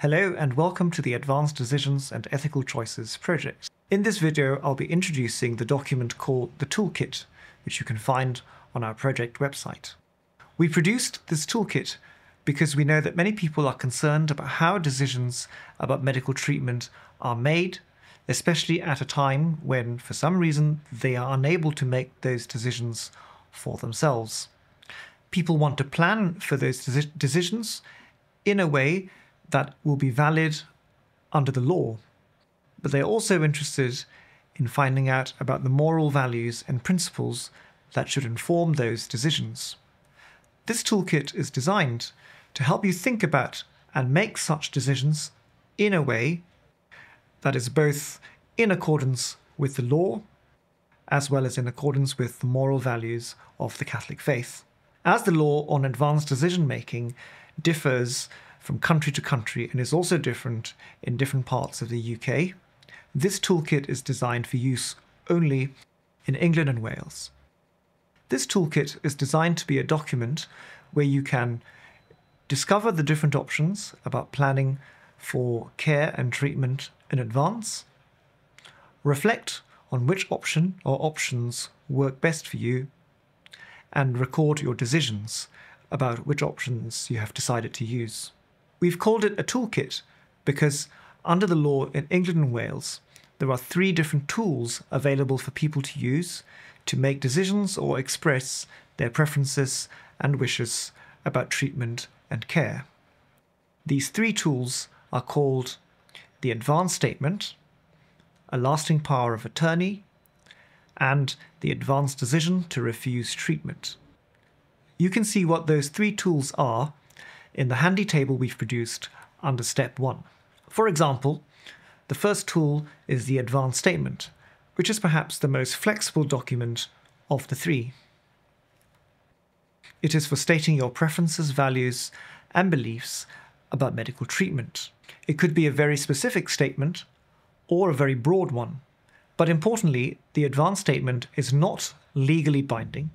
Hello and welcome to the Advanced Decisions and Ethical Choices project. In this video, I'll be introducing the document called the Toolkit, which you can find on our project website. We produced this toolkit because we know that many people are concerned about how decisions about medical treatment are made, especially at a time when, for some reason, they are unable to make those decisions for themselves. People want to plan for those decisions in a way that will be valid under the law, but they're also interested in finding out about the moral values and principles that should inform those decisions. This toolkit is designed to help you think about and make such decisions in a way that is both in accordance with the law as well as in accordance with the moral values of the Catholic faith. As the law on advanced decision making differs from country to country and is also different in different parts of the UK, this toolkit is designed for use only in England and Wales. This toolkit is designed to be a document where you can discover the different options about planning for care and treatment in advance, reflect on which option or options work best for you, and record your decisions about which options you have decided to use. We've called it a toolkit because under the law in England and Wales, there are 3 different tools available for people to use to make decisions or express their preferences and wishes about treatment and care. These 3 tools are called the advance statement, a lasting power of attorney, and the advance decision to refuse treatment. You can see what those 3 tools are in the handy table we've produced under step 1. For example, the first tool is the advance statement, which is perhaps the most flexible document of the 3. It is for stating your preferences, values, and beliefs about medical treatment. It could be a very specific statement or a very broad one, but importantly, the advance statement is not legally binding,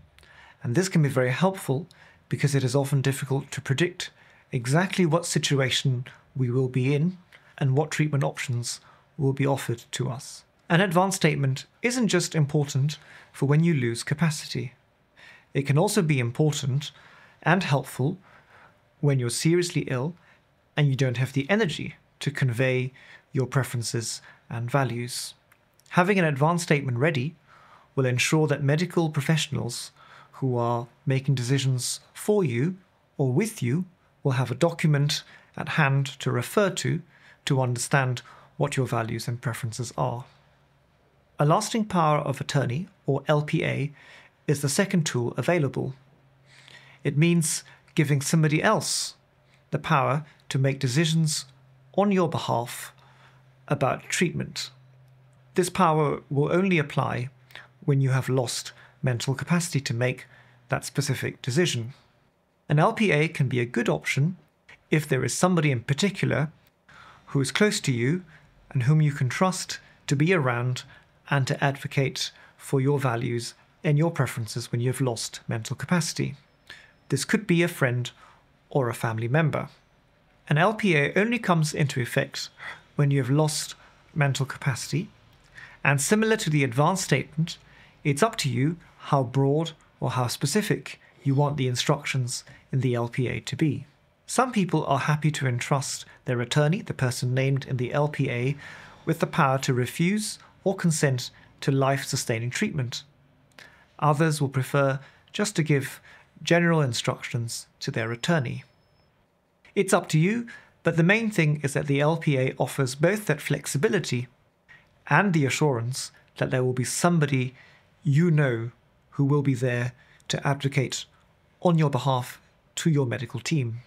and this can be very helpful because it is often difficult to predict exactly what situation we will be in and what treatment options will be offered to us. An advance statement isn't just important for when you lose capacity. It can also be important and helpful when you're seriously ill and you don't have the energy to convey your preferences and values. Having an advance statement ready will ensure that medical professionals who are making decisions for you or with you will have a document at hand to refer to understand what your values and preferences are. A lasting power of attorney, or LPA, is the second tool available. It means giving somebody else the power to make decisions on your behalf about treatment. This power will only apply when you have lost mental capacity to make that specific decision. An LPA can be a good option if there is somebody in particular who is close to you and whom you can trust to be around and to advocate for your values and your preferences when you have lost mental capacity. This could be a friend or a family member. An LPA only comes into effect when you have lost mental capacity, and similar to the advance statement, it's up to you how broad or how specific you want the instructions in the LPA to be. Some people are happy to entrust their attorney, the person named in the LPA, with the power to refuse or consent to life-sustaining treatment. Others will prefer just to give general instructions to their attorney. It's up to you, but the main thing is that the LPA offers both that flexibility and the assurance that there will be somebody you know who will be there to advocate on your behalf to your medical team.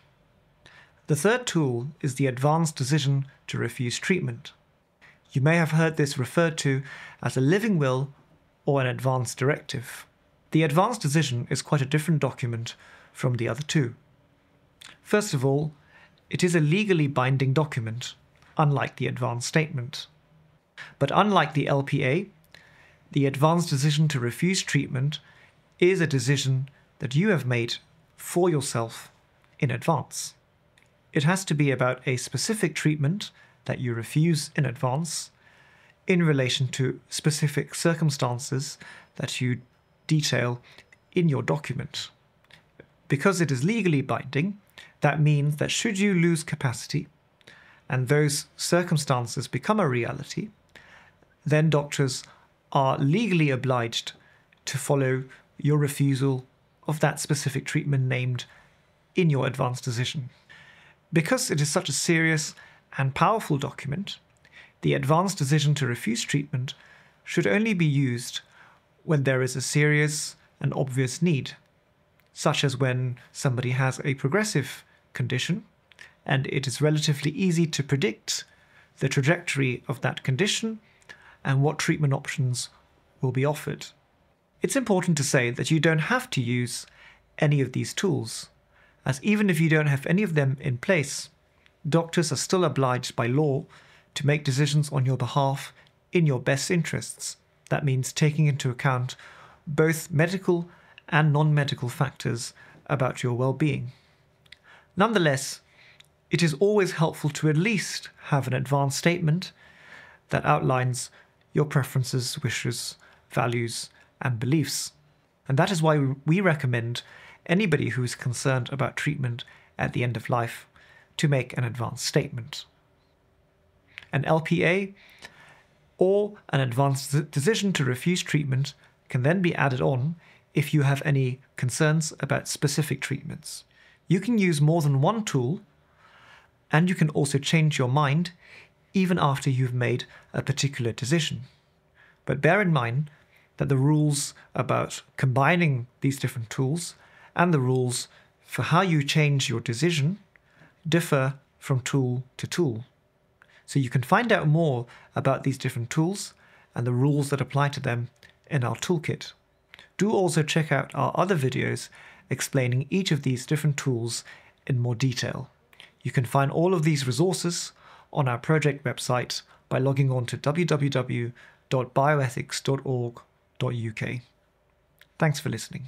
The third tool is the advance decision to refuse treatment. You may have heard this referred to as a living will or an advance directive. The advance decision is quite a different document from the other 2. First of all, it is a legally binding document, unlike the advance statement. But unlike the LPA, the advance decision to refuse treatment is a decision that you have made for yourself in advance. It has to be about a specific treatment that you refuse in advance in relation to specific circumstances that you detail in your document. Because it is legally binding, that means that should you lose capacity and those circumstances become a reality, then doctors are legally obliged to follow your refusal of that specific treatment named in your advance decision. Because it is such a serious and powerful document, the advance decision to refuse treatment should only be used when there is a serious and obvious need, such as when somebody has a progressive condition and it is relatively easy to predict the trajectory of that condition and what treatment options will be offered. It's important to say that you don't have to use any of these tools, as even if you don't have any of them in place, doctors are still obliged by law to make decisions on your behalf in your best interests. That means taking into account both medical and non-medical factors about your well-being. Nonetheless, it is always helpful to at least have an advance statement that outlines your preferences, wishes, values, and beliefs. And that is why we recommend anybody who is concerned about treatment at the end of life to make an advance statement. An LPA or an advance decision to refuse treatment can then be added on if you have any concerns about specific treatments. You can use more than one tool, and you can also change your mind even after you've made a particular decision. But bear in mind that the rules about combining these different tools and the rules for how you change your decision differ from tool to tool. So you can find out more about these different tools and the rules that apply to them in our toolkit. Do also check out our other videos explaining each of these different tools in more detail. You can find all of these resources on our project website by logging on to www.bioethics.org.uk. Thanks for listening.